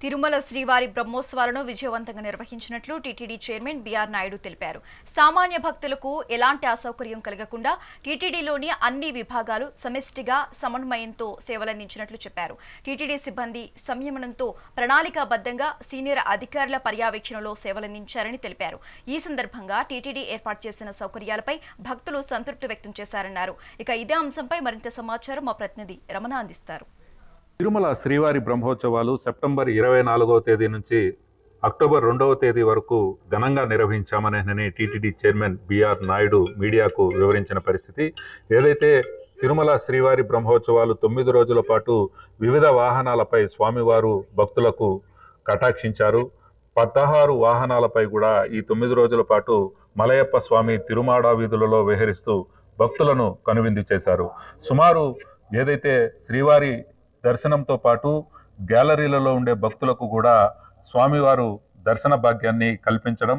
తిరుమల శ్రీవారి బ్రహ్మోత్సవాలను విజయవంతంగా నిర్వహించినట్లు టీటీడీ చైర్మన్ బిఆర్ నాయుడు తెలిపారు. సామాన్య భక్తులకు ఎలాంటి అసౌకర్యం కలగకుండా టీటీడీలోని అన్ని విభాగాలు సమిష్టిగా సమన్వయంతో సేవలందించినట్లు చెప్పారు. టీటీడీ సిబ్బంది సంయమనంతో ప్రణాళికాబద్ధంగా సీనియర్ అధికారుల పర్యవేక్షణలో సేవలందించారని తెలిపారు. ఈ సందర్భంగా టీటీడీ ఏర్పాటు చేసిన సౌకర్యాలపై భక్తులు సంతృప్తి వ్యక్తం చేశారన్నారు. ఇక ఇదే అంశంపై మరింత సమాచారం మా ప్రతినిధి రమణ అందిస్తారు. తిరుమల శ్రీవారి బ్రహ్మోత్సవాలు సెప్టెంబర్ 24వ తేదీ నుంచి అక్టోబర్ 2వ తేదీ వరకు ఘనంగా నిర్వహించామని టీటీడీ చైర్మన్ బిఆర్ నాయుడు మీడియాకు వివరించిన పరిస్థితి. ఏదైతే తిరుమల శ్రీవారి బ్రహ్మోత్సవాలు 9 రోజుల పాటు వివిధ వాహనాలపై స్వామివారు భక్తులకు కటాక్షించారు. 16 వాహనాలపై కూడా ఈ 9 రోజుల పాటు మలయప్ప స్వామి తిరుమాడ వీధులలో విహరిస్తూ భక్తులను కనువిందు చేశారు. సుమారు ఏదైతే శ్రీవారి దర్శనంతో పాటు గ్యాలరీలలో ఉండే భక్తులకు కూడా స్వామివారు దర్శన భాగ్యాన్ని కల్పించడం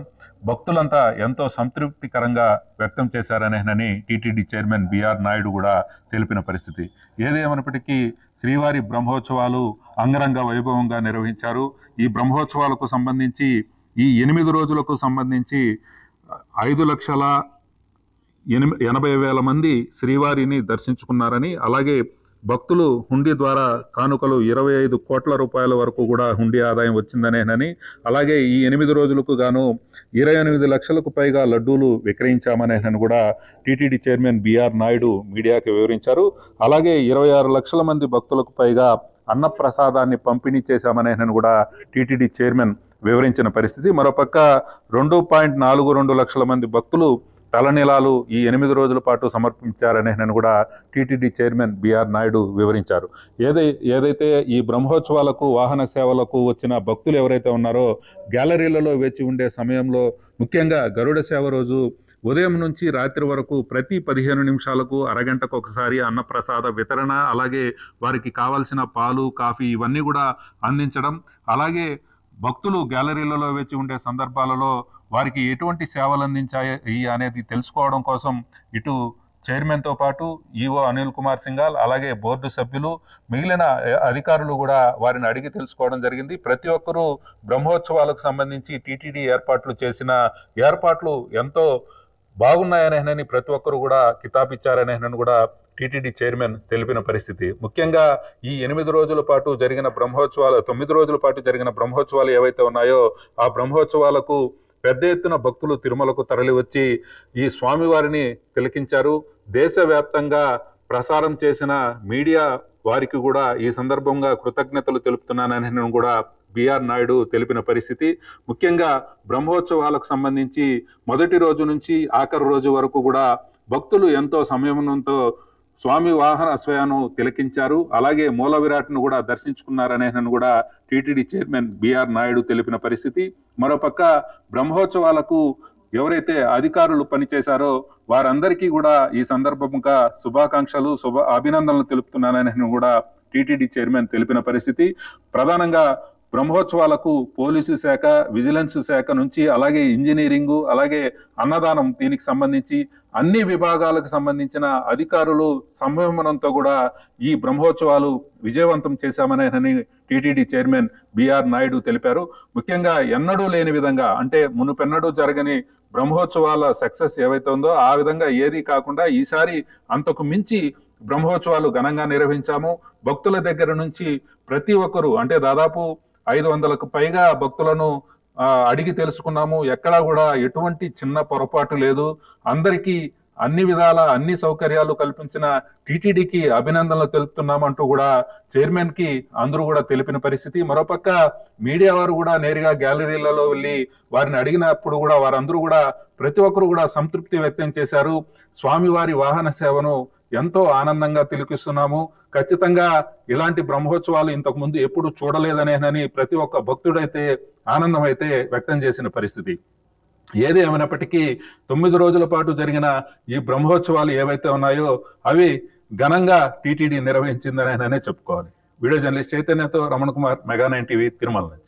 భక్తులంతా ఎంతో సంతృప్తికరంగా వ్యక్తం చేశారని టీటీడీ చైర్మన్ బిఆర్ నాయుడు కూడా తెలిపిన పరిస్థితి. ఏదేమైనప్పటికీ శ్రీవారి బ్రహ్మోత్సవాలు అంగరంగ వైభవంగా నిర్వహించారు. ఈ బ్రహ్మోత్సవాలకు సంబంధించి ఈ 8 రోజులకు సంబంధించి 5,80,000 మంది శ్రీవారిని దర్శించుకున్నారని, అలాగే భక్తులు హుండీ ద్వారా కానుకలు 25 కోట్ల రూపాయల వరకు కూడా హుండీ ఆదాయం వచ్చిందనేనని, అలాగే ఈ 8 రోజులకు గాను 28 లక్షలకు పైగా లడ్డూలు విక్రయించామనేనని కూడా టీటీడీ చైర్మన్ బిఆర్ నాయుడు మీడియాకి వివరించారు. అలాగే 26 లక్షల మంది భక్తులకు పైగా అన్నప్రసాదాన్ని పంపిణీ చేశామనేనని కూడా టీటీడీ చైర్మన్ వివరించిన పరిస్థితి. మరోపక్క 2.42 లక్షల మంది భక్తులు తలనీలాలు ఈ 8 రోజుల పాటు సమర్పించారని కూడా టీటీడీ చైర్మన్ బిఆర్ నాయుడు వివరించారు. ఏదైతే ఈ బ్రహ్మోత్సవాలకు వాహన సేవలకు వచ్చిన భక్తులు ఎవరైతే ఉన్నారో గ్యాలరీలలో వేచి ఉండే సమయంలో ముఖ్యంగా గరుడ సేవ రోజు ఉదయం నుంచి రాత్రి వరకు ప్రతి 15 నిమిషాలకు అరగంటకు ఒకసారి అన్నప్రసాద వితరణ, అలాగే వారికి కావాల్సిన పాలు కాఫీ ఇవన్నీ కూడా అందించడం, అలాగే భక్తులు గ్యాలరీలలో వేచి ఉండే సందర్భాలలో వారికి ఎటువంటి సేవలు అందించాయి అనేది తెలుసుకోవడం కోసం ఇటు చైర్మన్తో పాటు ఈఓ అనిల్ కుమార్ సింఘాల్, అలాగే బోర్డు సభ్యులు, మిగిలిన అధికారులు కూడా వారిని అడిగి తెలుసుకోవడం జరిగింది. ప్రతి ఒక్కరూ బ్రహ్మోత్సవాలకు సంబంధించి టీటీడీ ఏర్పాట్లు చేసిన ఏర్పాట్లు ఎంతో బాగున్నాయని ప్రతి ఒక్కరు కూడా కితాబిచ్చారని కూడా టీటీడీ చైర్మన్ తెలిపిన పరిస్థితి. ముఖ్యంగా ఈ 8 రోజుల పాటు జరిగిన బ్రహ్మోత్సవాలు 9 రోజుల పాటు జరిగిన బ్రహ్మోత్సవాలు ఏవైతే ఉన్నాయో ఆ బ్రహ్మోత్సవాలకు పెద్ద ఎత్తున భక్తులు తిరుమలకు తరలి వచ్చి ఈ స్వామివారిని తిలకించారు. దేశవ్యాప్తంగా ప్రసారం చేసిన మీడియా వారికి కూడా ఈ సందర్భంగా కృతజ్ఞతలు తెలుపుతున్నానని కూడా బిఆర్ నాయుడు తెలిపిన పరిస్థితి. ముఖ్యంగా బ్రహ్మోత్సవాలకు సంబంధించి మొదటి రోజు నుంచి ఆఖరి రోజు వరకు కూడా భక్తులు ఎంతో సంయమనంతో స్వామి వాహన అశ్వయాను తిలకించారు. అలాగే మూల విరాట్ను కూడా దర్శించుకున్నారని కూడా టీటీడీ చైర్మన్ బిఆర్ నాయుడు తెలిపిన పరిస్థితి. మరోపక్క బ్రహ్మోత్సవాలకు ఎవరైతే అధికారులు పనిచేశారో వారందరికీ కూడా ఈ సందర్భంగా శుభాకాంక్షలు అభినందనలు తెలుపుతున్నానని కూడా టీటీడీ చైర్మన్ తెలిపిన పరిస్థితి. ప్రధానంగా బ్రహ్మోత్సవాలకు పోలీసు శాఖ, విజిలెన్స్ శాఖ నుంచి అలాగే ఇంజనీరింగు, అలాగే అన్నదానం దీనికి సంబంధించి అన్ని విభాగాలకు సంబంధించిన అధికారులు సంయమనంతో కూడా ఈ బ్రహ్మోత్సవాలు విజయవంతం చేశామని టీటీడీ చైర్మన్ బిఆర్ నాయుడు తెలిపారు. ముఖ్యంగా ఎన్నడూ లేని విధంగా, అంటే మునుపెన్నడూ జరగని బ్రహ్మోత్సవాల సక్సెస్ ఏవైతే ఉందో ఆ విధంగా ఏది కాకుండా ఈసారి అంతకు మించి బ్రహ్మోత్సవాలు ఘనంగా నిర్వహించాము. భక్తుల దగ్గర నుంచి ప్రతి ఒక్కరూ, అంటే దాదాపు 500కు పైగా భక్తులను అడిగి తెలుసుకున్నాము. ఎక్కడా కూడా ఎటువంటి చిన్న పొరపాటు లేదు. అందరికీ అన్ని విధాల అన్ని సౌకర్యాలు కల్పించిన టీటీడీకి అభినందనలు తెలుపుతున్నామంటూ కూడా చైర్మన్ కి అందరూ కూడా తెలిపిన పరిస్థితి. మరోపక్క మీడియా వారు కూడా నేరుగా గ్యాలరీలలో వెళ్ళి వారిని అడిగినప్పుడు కూడా వారందరూ కూడా ప్రతి ఒక్కరు కూడా సంతృప్తి వ్యక్తం చేశారు. స్వామివారి వాహన సేవను ఎంతో ఆనందంగా తిలకిస్తున్నాము. ఖచ్చితంగా ఇలాంటి బ్రహ్మోత్సవాలు ఇంతకు ముందు ఎప్పుడు చూడలేదనేనని ప్రతి ఒక్క భక్తుడైతే ఆనందం అయితే వ్యక్తం చేసిన పరిస్థితి. ఏది ఏమైనప్పటికీ 9 రోజుల పాటు జరిగిన ఈ బ్రహ్మోత్సవాలు ఏవైతే ఉన్నాయో అవి ఘనంగా టీటీడీ నిర్వహించిందనే చెప్పుకోవాలి. వీడియో జర్నలిస్ట్ చైతన్యతో రమణ కుమార్, మెగా 9 టీవీ, తిరుమల నుంచి.